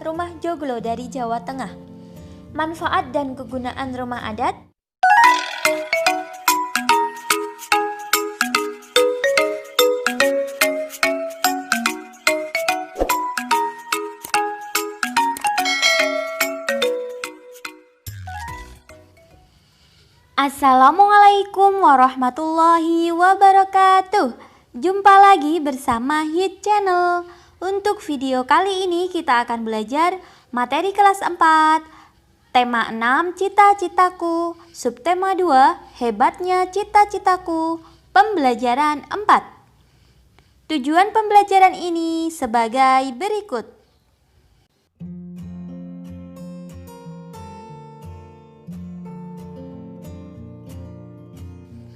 rumah joglo dari Jawa Tengah. Manfaat dan kegunaan rumah adat. Assalamualaikum warahmatullahi wabarakatuh. Jumpa lagi bersama Hit Channel. Untuk video kali ini kita akan belajar materi kelas 4, tema 6 cita-citaku, subtema 2 hebatnya cita-citaku, pembelajaran 4. Tujuan pembelajaran ini sebagai berikut.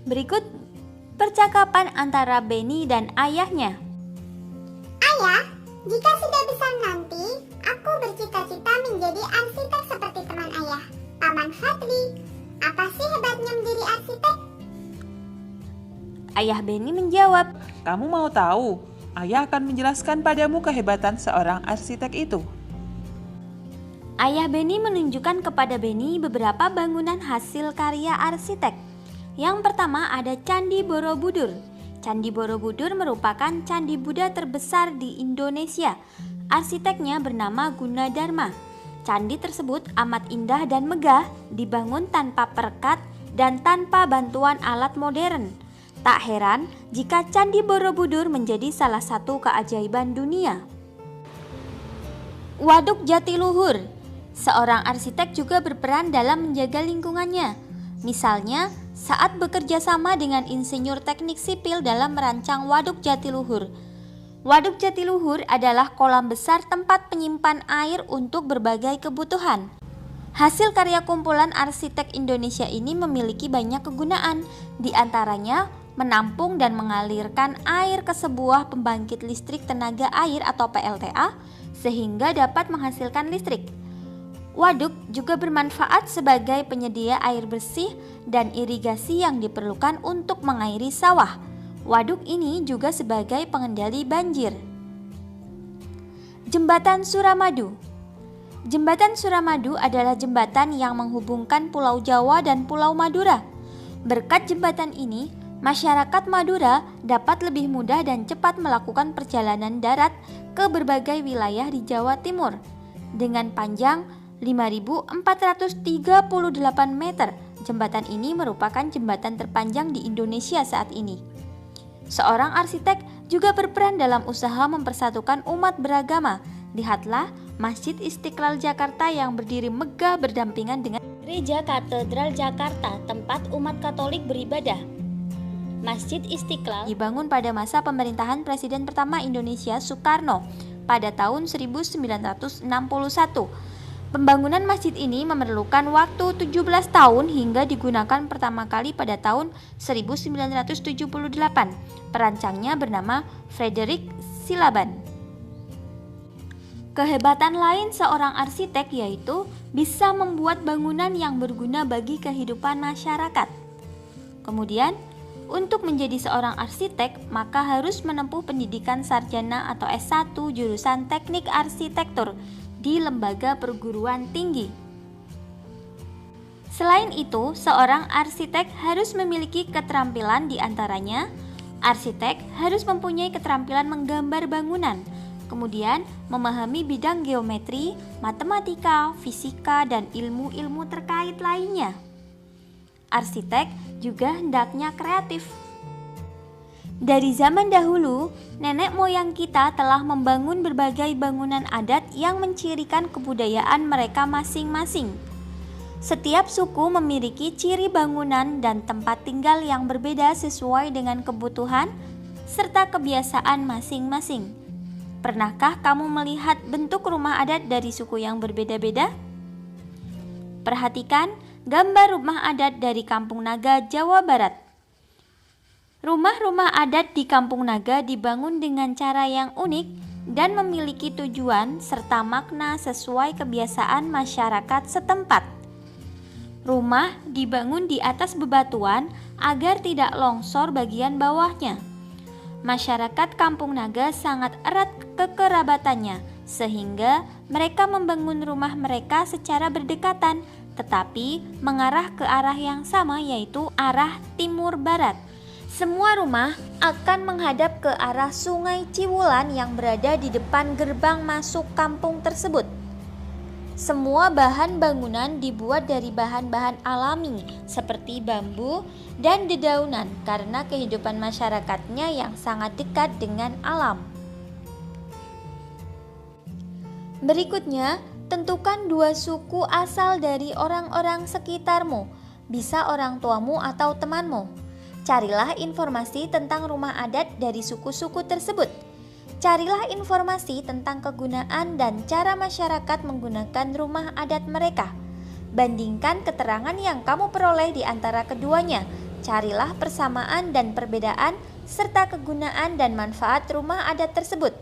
Berikut percakapan antara Benny dan ayahnya. Ayah, jika sudah besar nanti, aku bercita-cita menjadi arsitek seperti teman ayah, Paman Fadli. Apa sih hebatnya menjadi arsitek? Ayah Benny menjawab, Kamu mau tahu? Ayah akan menjelaskan padamu kehebatan seorang arsitek itu. Ayah Benny menunjukkan kepada Benny beberapa bangunan hasil karya arsitek. Yang pertama ada Candi Borobudur. Candi Borobudur merupakan candi Buddha terbesar di Indonesia. Arsiteknya bernama Gunadarma. Candi tersebut amat indah dan megah, dibangun tanpa perekat dan tanpa bantuan alat modern. Tak heran jika Candi Borobudur menjadi salah satu keajaiban dunia. Waduk Jatiluhur. Seorang arsitek juga berperan dalam menjaga lingkungannya. Misalnya, saat bekerja sama dengan insinyur teknik sipil dalam merancang Waduk Jatiluhur. Waduk Jatiluhur adalah kolam besar tempat penyimpan air untuk berbagai kebutuhan. Hasil karya kumpulan arsitek Indonesia ini memiliki banyak kegunaan, di antaranya menampung dan mengalirkan air ke sebuah pembangkit listrik tenaga air atau PLTA sehingga dapat menghasilkan listrik. Waduk juga bermanfaat sebagai penyedia air bersih dan irigasi yang diperlukan untuk mengairi sawah. Waduk ini juga sebagai pengendali banjir. Jembatan Suramadu. Jembatan Suramadu adalah jembatan yang menghubungkan Pulau Jawa dan Pulau Madura. Berkat jembatan ini, masyarakat Madura dapat lebih mudah dan cepat melakukan perjalanan darat ke berbagai wilayah di Jawa Timur. Dengan panjang 5.438 meter, jembatan ini merupakan jembatan terpanjang di Indonesia saat ini. Seorang arsitek juga berperan dalam usaha mempersatukan umat beragama. Lihatlah Masjid Istiqlal Jakarta yang berdiri megah berdampingan dengan Gereja Katedral Jakarta, tempat umat Katolik beribadah. Masjid Istiqlal dibangun pada masa pemerintahan Presiden pertama Indonesia Soekarno pada tahun 1961. Pembangunan masjid ini memerlukan waktu 17 tahun hingga digunakan pertama kali pada tahun 1978. Perancangnya bernama Frederick Silaban. Kehebatan lain seorang arsitek yaitu bisa membuat bangunan yang berguna bagi kehidupan masyarakat. Kemudian, untuk menjadi seorang arsitek, maka harus menempuh pendidikan sarjana atau S1 jurusan Teknik Arsitektur di lembaga perguruan tinggi. Selain itu, seorang arsitek harus memiliki keterampilan, di antaranya arsitek harus mempunyai keterampilan menggambar bangunan, kemudian memahami bidang geometri, matematika, fisika, dan ilmu-ilmu terkait lainnya. Arsitek juga hendaknya kreatif. Dari zaman dahulu, nenek moyang kita telah membangun berbagai bangunan adat yang mencirikan kebudayaan mereka masing-masing. Setiap suku memiliki ciri bangunan dan tempat tinggal yang berbeda sesuai dengan kebutuhan serta kebiasaan masing-masing. Pernahkah kamu melihat bentuk rumah adat dari suku yang berbeda-beda? Perhatikan gambar rumah adat dari Kampung Naga, Jawa Barat. Rumah-rumah adat di Kampung Naga dibangun dengan cara yang unik dan memiliki tujuan serta makna sesuai kebiasaan masyarakat setempat. Rumah dibangun di atas bebatuan agar tidak longsor bagian bawahnya. Masyarakat Kampung Naga sangat erat kekerabatannya, sehingga mereka membangun rumah mereka secara berdekatan, tetapi mengarah ke arah yang sama, yaitu arah timur barat. Semua rumah akan menghadap ke arah Sungai Ciwulan yang berada di depan gerbang masuk kampung tersebut. Semua bahan bangunan dibuat dari bahan-bahan alami seperti bambu dan dedaunan karena kehidupan masyarakatnya yang sangat dekat dengan alam. Berikutnya, tentukan 2 suku asal dari orang-orang sekitarmu, bisa orang tuamu atau temanmu. Carilah informasi tentang rumah adat dari suku-suku tersebut. Carilah informasi tentang kegunaan dan cara masyarakat menggunakan rumah adat mereka. Bandingkan keterangan yang kamu peroleh di antara keduanya. Carilah persamaan dan perbedaan serta kegunaan dan manfaat rumah adat tersebut.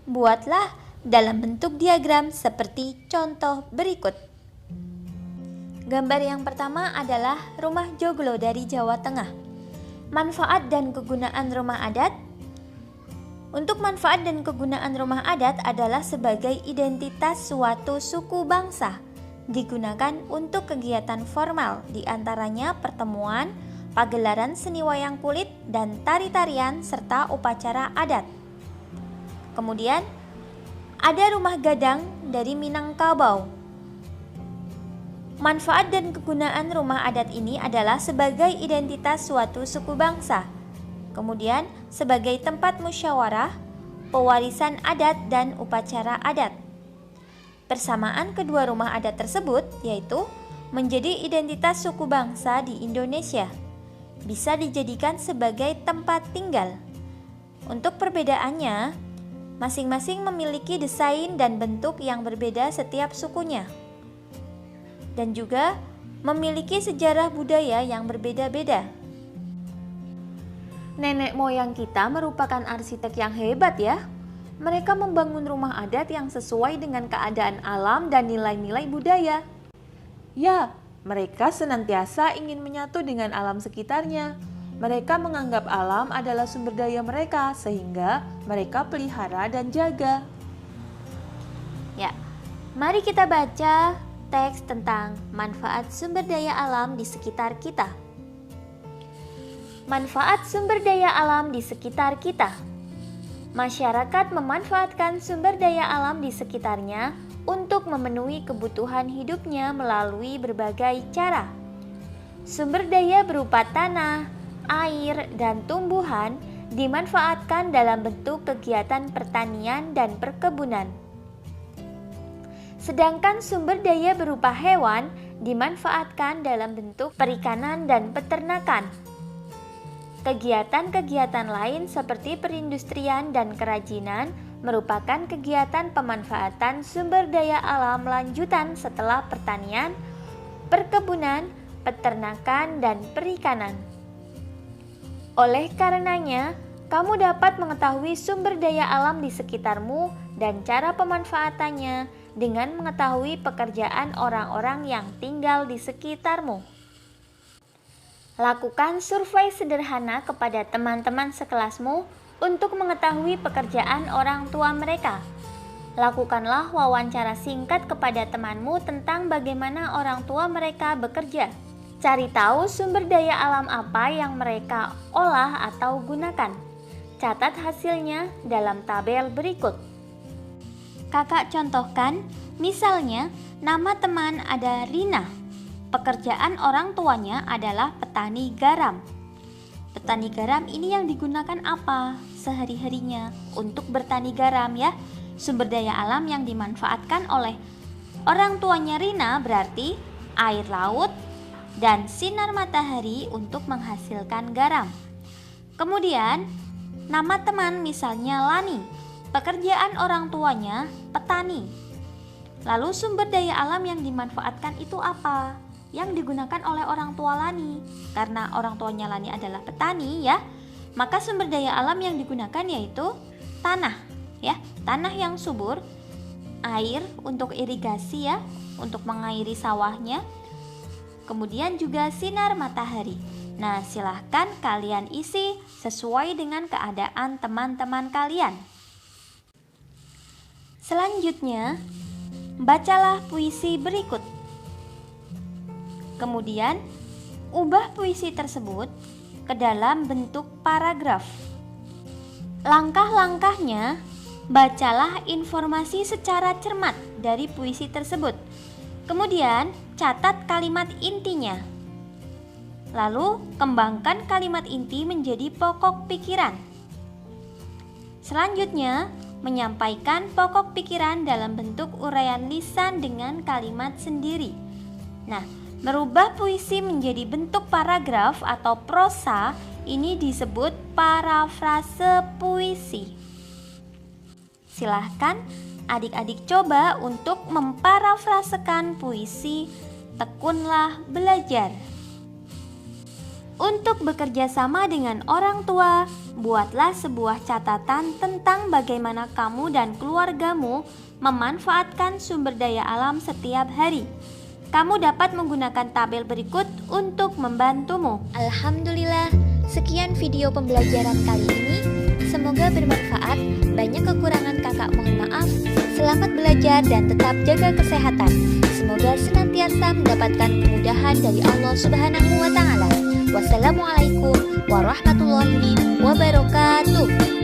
Buatlah dalam bentuk diagram seperti contoh berikut. Gambar yang pertama adalah rumah joglo dari Jawa Tengah. Manfaat dan kegunaan rumah adat. Untuk manfaat dan kegunaan rumah adat adalah sebagai identitas suatu suku bangsa. Digunakan untuk kegiatan formal, diantaranya pertemuan, pagelaran seni wayang kulit, dan tari-tarian serta upacara adat. Kemudian, ada rumah gadang dari Minangkabau. Manfaat dan kegunaan rumah adat ini adalah sebagai identitas suatu suku bangsa. Kemudian, sebagai tempat musyawarah, pewarisan adat, dan upacara adat. Persamaan kedua rumah adat tersebut yaitu menjadi identitas suku bangsa di Indonesia. Bisa dijadikan sebagai tempat tinggal. Untuk perbedaannya, masing-masing memiliki desain dan bentuk yang berbeda setiap sukunya. Dan juga memiliki sejarah budaya yang berbeda-beda. Nenek moyang kita merupakan arsitek yang hebat ya. Mereka membangun rumah adat yang sesuai dengan keadaan alam dan nilai-nilai budaya. Ya, mereka senantiasa ingin menyatu dengan alam sekitarnya. Mereka menganggap alam adalah sumber daya mereka, sehingga mereka pelihara dan jaga. Ya, mari kita baca teks tentang manfaat sumber daya alam di sekitar kita. Manfaat sumber daya alam di sekitar kita. Masyarakat memanfaatkan sumber daya alam di sekitarnya untuk memenuhi kebutuhan hidupnya melalui berbagai cara. Sumber daya berupa tanah, air, dan tumbuhan dimanfaatkan dalam bentuk kegiatan pertanian dan perkebunan. Sedangkan sumber daya berupa hewan dimanfaatkan dalam bentuk perikanan dan peternakan. Kegiatan-kegiatan lain seperti perindustrian dan kerajinan merupakan kegiatan pemanfaatan sumber daya alam lanjutan setelah pertanian, perkebunan, peternakan, dan perikanan. Oleh karenanya, kamu dapat mengetahui sumber daya alam di sekitarmu dan cara pemanfaatannya dengan mengetahui pekerjaan orang-orang yang tinggal di sekitarmu. Lakukan survei sederhana kepada teman-teman sekelasmu untuk mengetahui pekerjaan orang tua mereka. Lakukanlah wawancara singkat kepada temanmu tentang bagaimana orang tua mereka bekerja. Cari tahu sumber daya alam apa yang mereka olah atau gunakan. Catat hasilnya dalam tabel berikut. Kakak contohkan, misalnya nama teman ada Rina. Pekerjaan orang tuanya adalah petani garam. Petani garam ini yang digunakan apa sehari-harinya untuk bertani garam ya? Sumber daya alam yang dimanfaatkan oleh orang tuanya Rina berarti air laut dan sinar matahari untuk menghasilkan garam. Kemudian, nama teman misalnya Lani. Pekerjaan orang tuanya petani. Lalu sumber daya alam yang dimanfaatkan itu apa? Yang digunakan oleh orang tua Lani. Karena orang tuanya Lani adalah petani ya, maka sumber daya alam yang digunakan yaitu tanah ya, tanah yang subur, air untuk irigasi ya, untuk mengairi sawahnya. Kemudian juga sinar matahari. Nah, silahkan kalian isi sesuai dengan keadaan teman-teman kalian. Selanjutnya, bacalah puisi berikut. Kemudian, ubah puisi tersebut ke dalam bentuk paragraf. Langkah-langkahnya, bacalah informasi secara cermat dari puisi tersebut. Kemudian, catat kalimat intinya. Lalu, kembangkan kalimat inti menjadi pokok pikiran. Selanjutnya, menyampaikan pokok pikiran dalam bentuk uraian lisan dengan kalimat sendiri. Nah, merubah puisi menjadi bentuk paragraf atau prosa ini disebut parafrase puisi. Silahkan adik-adik coba untuk memparafrasekan puisi Tekunlah Belajar. Untuk bekerja sama dengan orang tua, buatlah sebuah catatan tentang bagaimana kamu dan keluargamu memanfaatkan sumber daya alam setiap hari. Kamu dapat menggunakan tabel berikut untuk membantumu. Alhamdulillah, sekian video pembelajaran kali ini. Semoga bermanfaat. Banyak kekurangan kakak mohon maaf. Selamat belajar dan tetap jaga kesehatan. Semoga senantiasa mendapatkan kemudahan dari Allah Subhanahu wa Ta'ala. Wassalamualaikum warahmatullahi wabarakatuh.